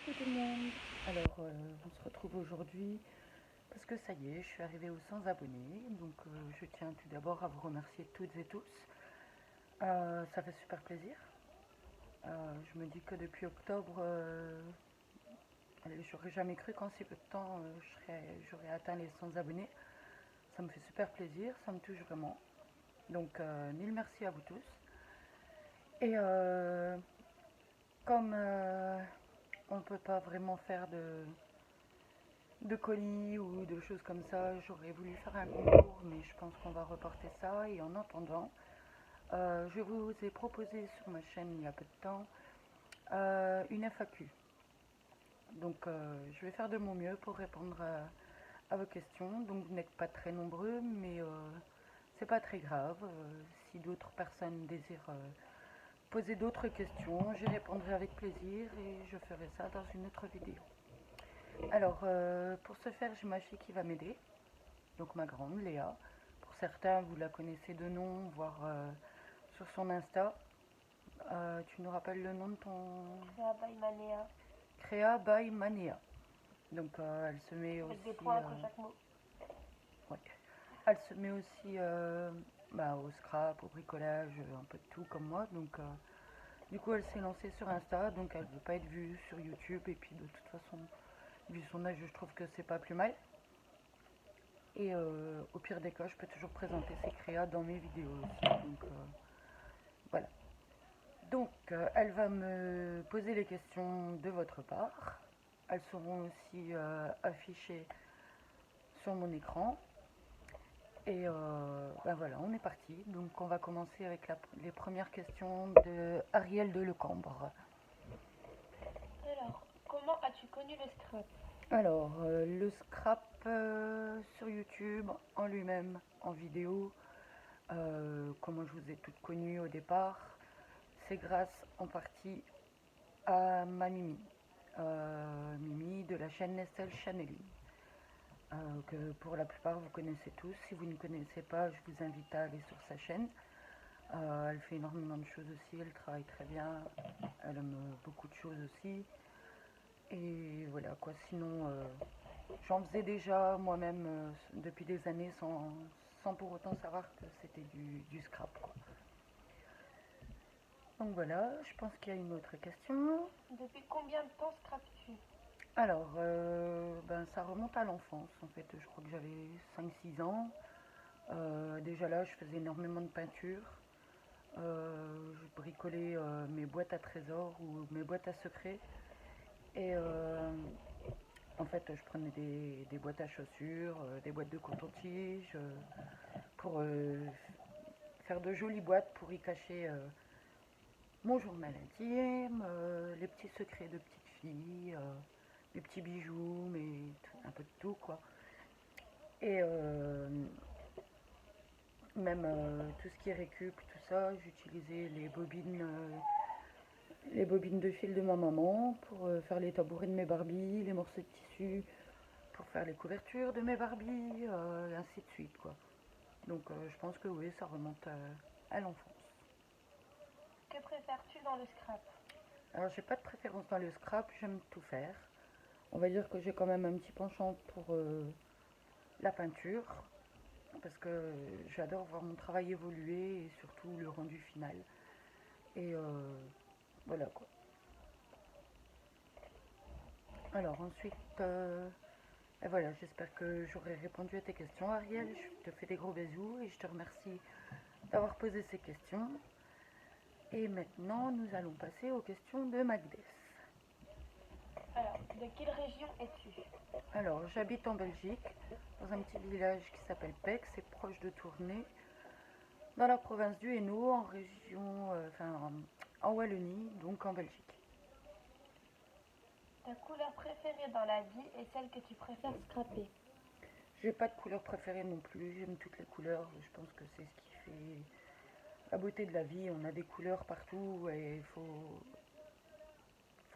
Coucou tout le monde. Alors, on se retrouve aujourd'hui parce que ça y est, je suis arrivée aux 100 abonnés. Donc, je tiens tout d'abord à vous remercier toutes et tous. Ça fait super plaisir. Je me dis que depuis octobre, allez, j'aurais jamais cru qu'en si peu de temps, j'aurais atteint les 100 abonnés. Ça me fait super plaisir, ça me touche vraiment. Donc, mille merci à vous tous. Et comme on ne peut pas vraiment faire de colis ou de choses comme ça, j'aurais voulu faire un concours, mais je pense qu'on va reporter ça. Et en attendant, je vous ai proposé sur ma chaîne il y a peu de temps une FAQ. Donc je vais faire de mon mieux pour répondre à vos questions. Donc vous n'êtes pas très nombreux, mais c'est pas très grave. Si d'autres personnes désirent poser d'autres questions, j'y répondrai avec plaisir et je ferai ça dans une autre vidéo. Alors, pour ce faire, j'ai ma fille qui va m'aider, donc ma grande Léa. Pour certains, vous la connaissez de nom, voire sur son Insta. Tu nous rappelles le nom de ton... Créa by Manea. Créa by Manea. Donc, elle se met Avec aussi... des points entre chaque mot. Ouais. Elle se met aussi au scrap, au bricolage, un peu de tout comme moi. Donc, du coup, elle s'est lancée sur Insta, donc elle ne veut pas être vue sur YouTube. Et puis, de toute façon, vu son âge, je trouve que c'est pas plus mal. Et au pire des cas, je peux toujours présenter ses créas dans mes vidéos aussi. Donc voilà. Donc elle va me poser les questions de votre part. Elles seront aussi affichées sur mon écran. Et voilà, on est parti. Donc on va commencer avec les premières questions de Ariel de Lecombre. Alors, comment as-tu connu le scrap? Alors, le scrap sur YouTube en lui-même, en vidéo, comment je vous ai toutes connues au départ, c'est grâce en partie à ma Mimi. Mimi de la chaîne Nestle Channeling, que pour la plupart vous connaissez tous. Si vous ne connaissez pas, je vous invite à aller sur sa chaîne. Elle fait énormément de choses aussi, elle travaille très bien, elle aime beaucoup de choses aussi. Et voilà quoi, sinon j'en faisais déjà moi-même depuis des années sans pour autant savoir que c'était du scrap quoi. Donc voilà, je pense qu'il y a une autre question. Depuis combien de temps scrapes-tu? Alors, ça remonte à l'enfance en fait, je crois que j'avais 5-6 ans. Déjà là, je faisais énormément de peinture. Je bricolais mes boîtes à trésors ou mes boîtes à secrets. Et en fait, je prenais des boîtes à chaussures, des boîtes de coton-tige, pour faire de jolies boîtes pour y cacher mon journal intime, les petits secrets de petites filles, mes petits bijoux, un peu de tout quoi. Et même tout ce qui est récup, tout ça, j'utilisais les bobines de fil de ma maman pour faire les tabourets de mes Barbies, les morceaux de tissu pour faire les couvertures de mes Barbies, et ainsi de suite quoi. Donc je pense que oui, ça remonte à l'enfance. Que préfères-tu dans le scrap? Alors j'ai pas de préférence dans le scrap, j'aime tout faire. On va dire que j'ai quand même un petit penchant pour la peinture, parce que j'adore voir mon travail évoluer et surtout le rendu final. Et voilà quoi. Alors ensuite, et voilà, j'espère que j'aurai répondu à tes questions Ariel. Je te fais des gros bisous et je te remercie d'avoir posé ces questions. Et maintenant, nous allons passer aux questions de Magdes. Alors, de quelle région es-tu? Alors, j'habite en Belgique, dans un petit village qui s'appelle Pec, c'est proche de Tournai, dans la province du Hainaut, en région, en Wallonie, donc en Belgique. Ta couleur préférée dans la vie est celle que tu préfères scraper? J'ai pas de couleur préférée non plus, j'aime toutes les couleurs, je pense que c'est ce qui fait la beauté de la vie. On a des couleurs partout et faut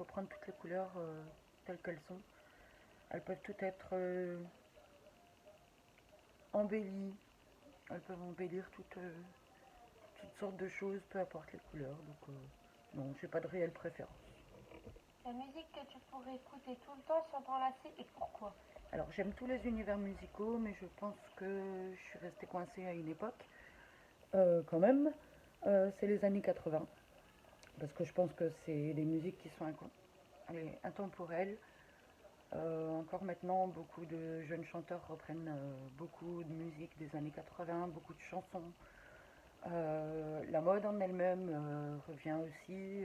prendre toutes les couleurs telles qu'elles sont. Elles peuvent toutes être embellies, elles peuvent embellir toutes sortes de choses, peu importe les couleurs. Donc non, j'ai pas de réelle préférence. La musique que tu pourrais écouter tout le temps sans t'en lasser et pourquoi? Alors j'aime tous les univers musicaux, mais je pense que je suis restée coincée à une époque, quand même. C'est les années 80, parce que je pense que c'est des musiques qui sont allez, intemporelles. Encore maintenant, beaucoup de jeunes chanteurs reprennent beaucoup de musique des années 80, beaucoup de chansons. La mode en elle-même revient aussi.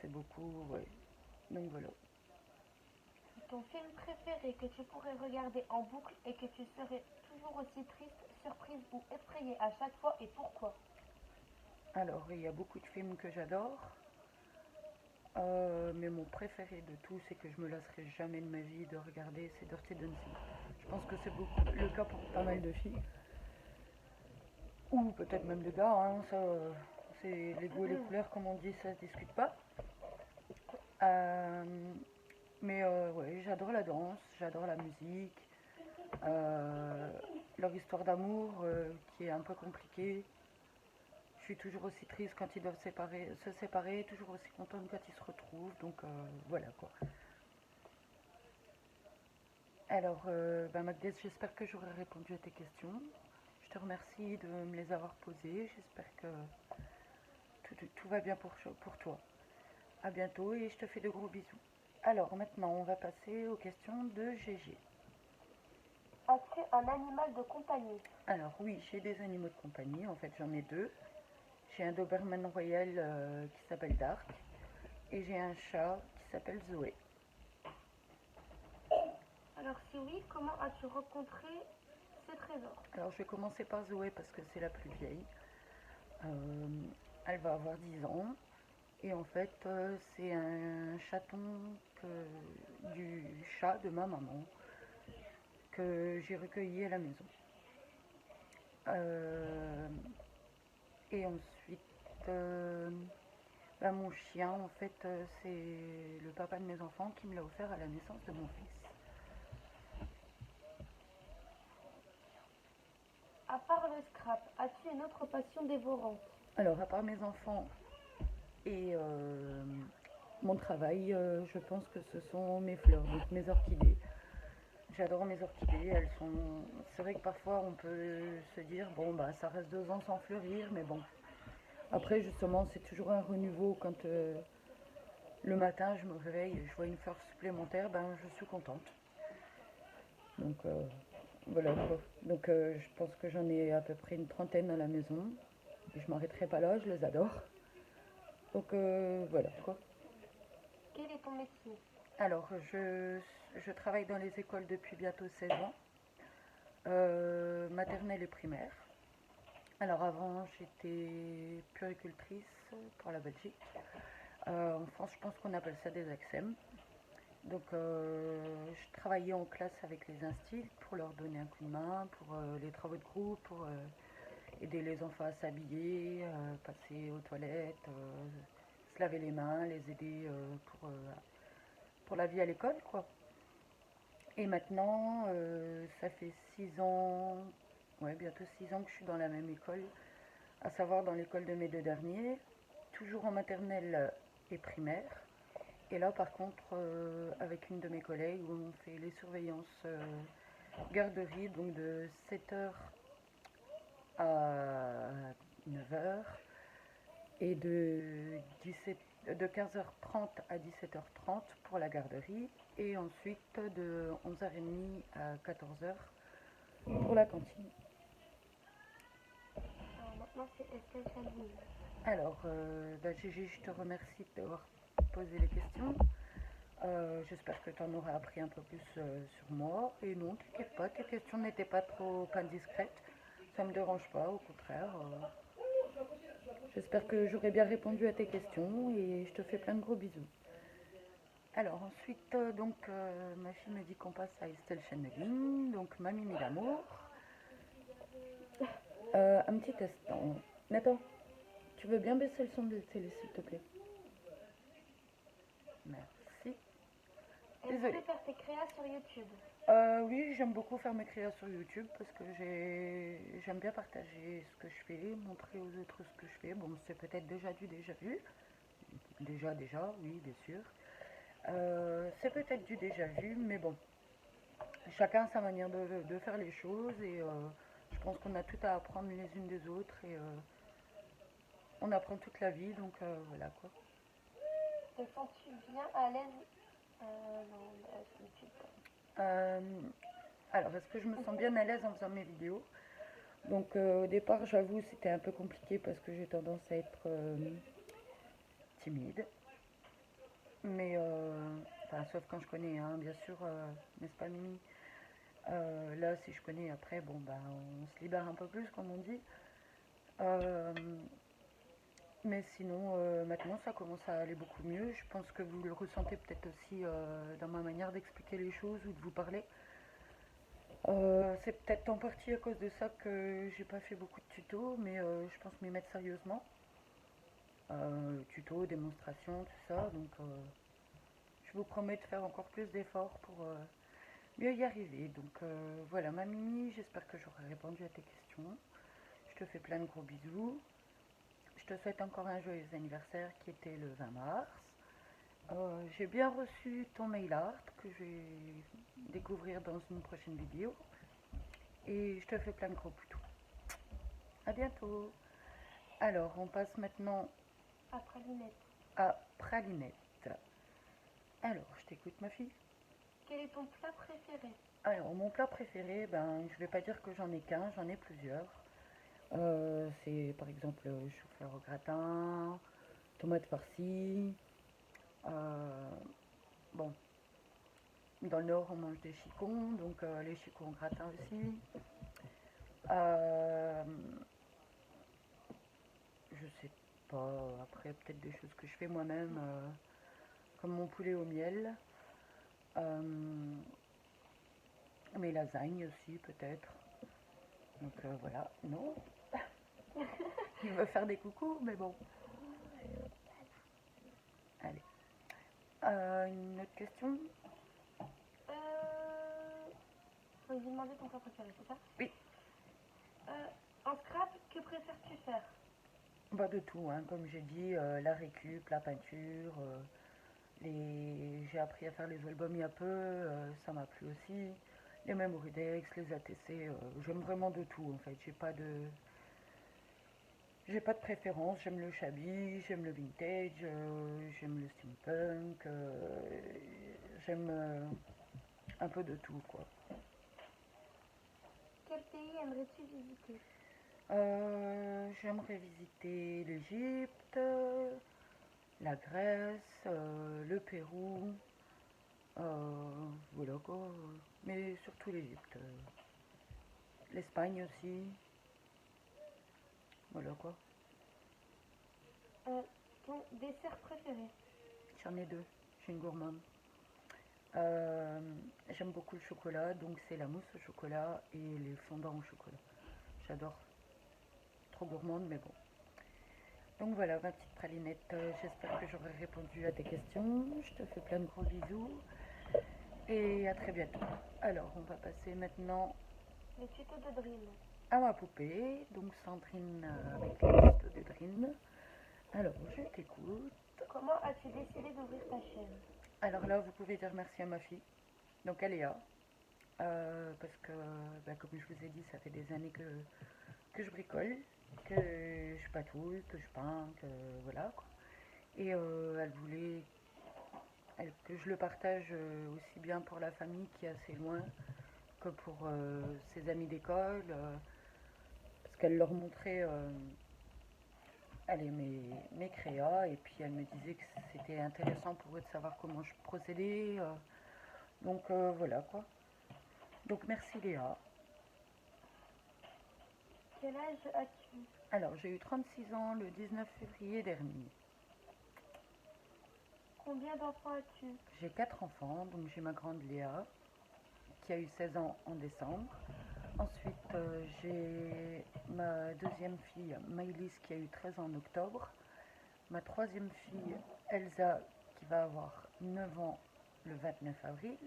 C'est beaucoup, ouais. Donc voilà. Ton film préféré que tu pourrais regarder en boucle et que tu serais toujours aussi triste, surprise ou effrayée à chaque fois et pourquoi? Alors, il y a beaucoup de films que j'adore, mais mon préféré de tous, c'est que je me lasserai jamais de ma vie de regarder, c'est Dirty Dancing. Je pense que c'est beaucoup le cas pour pas mal de filles, ou peut-être même de gars, hein, ça, c'est les goûts et les couleurs, comme on dit, ça se discute pas. Euh, mais ouais, j'adore la danse, j'adore la musique, euh, leur histoire d'amour qui est un peu compliquée. Je suis toujours aussi triste quand ils doivent se séparer, toujours aussi contente quand ils se retrouvent. Donc voilà quoi. Alors, Magdès, j'espère que j'aurai répondu à tes questions. Je te remercie de me les avoir posées. J'espère que tout va bien pour toi. À bientôt et je te fais de gros bisous. Alors maintenant, on va passer aux questions de GG. As-tu un animal de compagnie? Alors oui, j'ai des animaux de compagnie. En fait, j'en ai deux. J'ai un Doberman Royal qui s'appelle Dark et j'ai un chat qui s'appelle Zoé. Alors si oui, comment as-tu rencontré ce trésor? Alors je vais commencer par Zoé parce que c'est la plus vieille. Euh, Elle va avoir 10 ans et en fait c'est un chaton du chat de ma maman que j'ai recueilli à la maison. Euh, et ensuite mon chien en fait c'est le papa de mes enfants qui me l'a offert à la naissance de mon fils. À part le scrap, as-tu une autre passion dévorante? Alors à part mes enfants et mon travail, je pense que ce sont mes fleurs, donc mes orchidées. J'adore mes orchidées, elles sont. C'est vrai que parfois on peut se dire, bon bah ça reste 2 ans sans fleurir, mais bon. Après justement c'est toujours un renouveau quand le matin je me réveille et je vois une fleur supplémentaire, ben je suis contente. Donc voilà quoi. Donc je pense que j'en ai à peu près une trentaine à la maison. Et je m'arrêterai pas là, je les adore. Donc voilà quoi. Quel est ton métier? Alors, je travaille dans les écoles depuis bientôt 16 ans, maternelle et primaire. Alors avant, j'étais puéricultrice pour la Belgique. En France, je pense qu'on appelle ça des AXEM. Donc, je travaillais en classe avec les instits pour leur donner un coup de main, pour les travaux de groupe, pour aider les enfants à s'habiller, passer aux toilettes, se laver les mains, les aider pour la vie à l'école, quoi. Et maintenant, ça fait 6 ans, ouais, bientôt 6 ans que je suis dans la même école, à savoir dans l'école de mes deux derniers, toujours en maternelle et primaire. Et là, par contre, avec une de mes collègues, où on fait les surveillances garderie, donc de 7h à 9h et de 15h30 à 17h30 pour la garderie et ensuite de 11h30 à 14h pour la cantine. Alors maintenant c'est Estelle Chalvin. Alors, Gégé, je te remercie d'avoir posé les questions. J'espère que tu en auras appris un peu plus sur moi. Et non, t'inquiète pas, tes questions n'étaient pas trop indiscrètes. Ça me dérange pas, au contraire. J'espère que j'aurai bien répondu à tes questions et je te fais plein de gros bisous. Alors ensuite, ma fille me dit qu'on passe à Estelle Chenneling, donc ma Mimi d'amour. Un petit instant. Nathan, tu veux bien baisser le son de la télé, s'il te plaît? Merci. Est-ce Désolée. que faire tes créas sur YouTube? Oui, j'aime beaucoup faire mes créas sur YouTube parce que j'aime bien partager ce que je fais, montrer aux autres ce que je fais. Bon, c'est peut-être déjà vu. Déjà, oui, bien sûr. C'est peut-être du déjà vu, mais bon, chacun a sa manière de faire les choses et je pense qu'on a tout à apprendre les unes des autres et on apprend toute la vie, donc voilà quoi. Te sens-tu bien à l'aise non, je ne sais pas. Euh, alors, est-ce que je me sens bien à l'aise en faisant mes vidéos? Donc au départ, j'avoue, c'était un peu compliqué parce que j'ai tendance à être timide. Mais, enfin, sauf quand je connais, hein, bien sûr, n'est-ce pas Mimi? Là, si je connais après, bon, ben, on se libère un peu plus, comme on dit. Euh, mais sinon, maintenant, ça commence à aller beaucoup mieux. Je pense que vous le ressentez peut-être aussi dans ma manière d'expliquer les choses ou de vous parler. C'est peut-être en partie à cause de ça que j'ai pas fait beaucoup de tutos, mais je pense m'y mettre sérieusement. Tutos, démonstrations, tout ça. Donc, je vous promets de faire encore plus d'efforts pour mieux y arriver. Donc, voilà, ma Mimi, j'espère que j'aurai répondu à tes questions. Je te fais plein de gros bisous. Je te souhaite encore un joyeux anniversaire qui était le 20 mars. J'ai bien reçu ton mail art que je vais découvrir dans une prochaine vidéo. Et je te fais plein de gros boutons. À bientôt. Alors, on passe maintenant À Pralinette. à Pralinette. Alors, je t'écoute ma fille. Quel est ton plat préféré? Alors, mon plat préféré, ben, je vais pas dire que j'en ai qu'un, j'en ai plusieurs. C'est par exemple chou-fleur au gratin, tomate farcie. euh, bon, dans le nord, on mange des chicons, donc les chicons au gratin aussi. Euh, je sais pas, après peut-être des choses que je fais moi-même, comme mon poulet au miel. Euh, mes lasagnes aussi peut-être. Donc voilà, non. Il veut faire des coucous, mais bon. Allez. Une autre question? Faut lui demander ton plat préféré, c'est ça? Oui. En scrap, que préfères-tu faire? Bah de tout, hein. Comme j'ai dit, la récup, la peinture, j'ai appris à faire les albums il y a peu, ça m'a plu aussi. Les Memoridex, les ATC, j'aime vraiment de tout en fait. J'ai pas de préférence, j'aime le shabby, j'aime le vintage, j'aime le steampunk, j'aime un peu de tout quoi. Quel pays aimerais-tu visiter? J'aimerais visiter l'Égypte, la Grèce, le Pérou, voilà quoi. Mais surtout l'Égypte. L'Espagne aussi, voilà quoi. Ton dessert préféré? J'en ai deux, je suis une gourmande. Euh, J'aime beaucoup le chocolat, donc c'est la mousse au chocolat et les fondants au chocolat. J'adore. Trop gourmande, mais bon. Donc voilà, ma petite pralinette, j'espère que j'aurai répondu à tes questions. Je te fais plein de gros bisous et à très bientôt. Alors, on va passer maintenant Les tutos de drill. à ma poupée, donc Sandrine avec les tutos de Drine. Alors, je t'écoute. Comment as-tu décidé d'ouvrir ta chaîne? Alors là, vous pouvez dire merci à ma fille, donc Aléa, parce que, bah, comme je vous ai dit, ça fait des années que je bricole, que je patouille, que je peins, que voilà quoi. Et elle voulait que je le partage aussi bien pour la famille qui est assez loin que pour ses amis d'école, parce qu'elle leur montrait allez, mes créas et puis elle me disait que c'était intéressant pour eux de savoir comment je procédais. Donc voilà quoi. Donc merci Léa. Quel âge as-tu? Alors j'ai eu 36 ans le 19 février dernier. Combien d'enfants as-tu? J'ai 4 enfants, donc j'ai ma grande Léa qui a eu 16 ans en décembre. Ensuite j'ai ma deuxième fille Maëlys qui a eu 13 ans en octobre. Ma troisième fille Elsa qui va avoir 9 ans le 29 avril.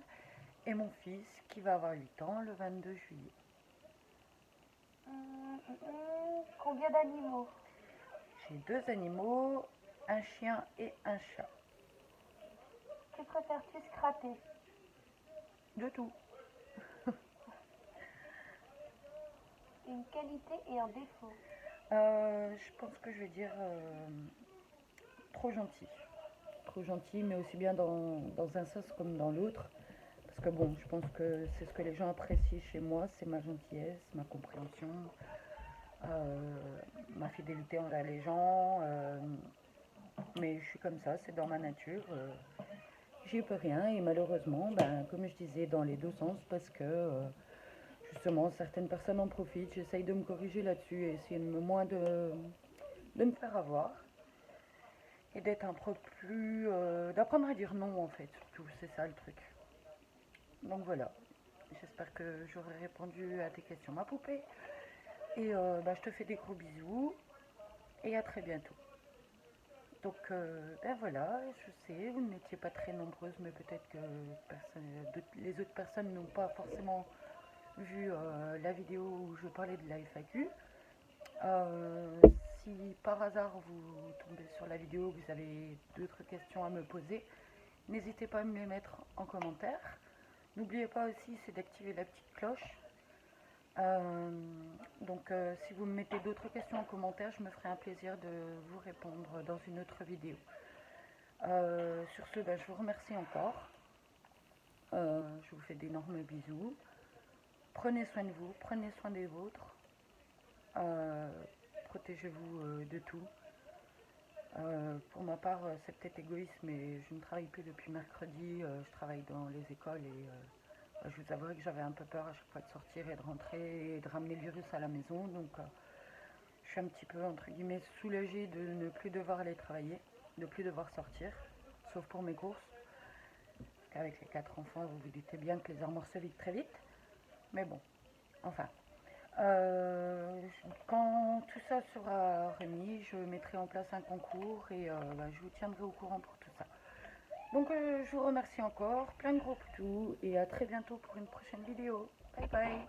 Et mon fils qui va avoir 8 ans le 22 juillet. Combien d'animaux? J'ai deux animaux, un chien et un chat. Que préfères-tu scraper? De tout. Une qualité et un défaut. Je pense que je vais dire trop gentil. Trop gentil, mais aussi bien dans un sens comme dans l'autre. Parce que bon, je pense que c'est ce que les gens apprécient chez moi, c'est ma gentillesse, ma compréhension, ma fidélité envers les gens. Mais je suis comme ça, c'est dans ma nature. J'y peux rien et malheureusement, ben, comme je disais, dans les deux sens, parce que justement, certaines personnes en profitent. J'essaye de me corriger là-dessus et essayer de moins de me faire avoir et d'être un peu plus. D'apprendre à dire non en fait, surtout, c'est ça le truc. Donc voilà, j'espère que j'aurai répondu à tes questions, ma poupée. Et bah, je te fais des gros bisous et à très bientôt. Donc ben voilà, je sais, vous n'étiez pas très nombreuses, mais peut-être que les autres personnes n'ont pas forcément vu la vidéo où je parlais de la FAQ. Euh, Si par hasard vous tombez sur la vidéo, vous avez d'autres questions à me poser, n'hésitez pas à me les mettre en commentaire. N'oubliez pas aussi, c'est d'activer la petite cloche. Euh, donc si vous me mettez d'autres questions en commentaire, je me ferai un plaisir de vous répondre dans une autre vidéo. Sur ce, ben, je vous remercie encore. Je vous fais d'énormes bisous. Prenez soin de vous, prenez soin des vôtres. Euh, Protégez-vous de tout. Pour ma part, c'est peut-être égoïste, mais je ne travaille plus depuis mercredi. Je travaille dans les écoles et je vous avouerai que j'avais un peu peur à chaque fois de sortir et de rentrer et de ramener le virus à la maison. Donc, je suis un petit peu, entre guillemets, soulagée de ne plus devoir aller travailler, de ne plus devoir sortir, sauf pour mes courses. Parce qu'avec les 4 enfants, vous vous doutez bien que les armoires se vident très vite. Mais bon, enfin. Quand tout ça sera remis, je mettrai en place un concours et bah, je vous tiendrai au courant pour tout ça. Donc je vous remercie encore, plein de gros poutous et à très bientôt pour une prochaine vidéo. Bye bye.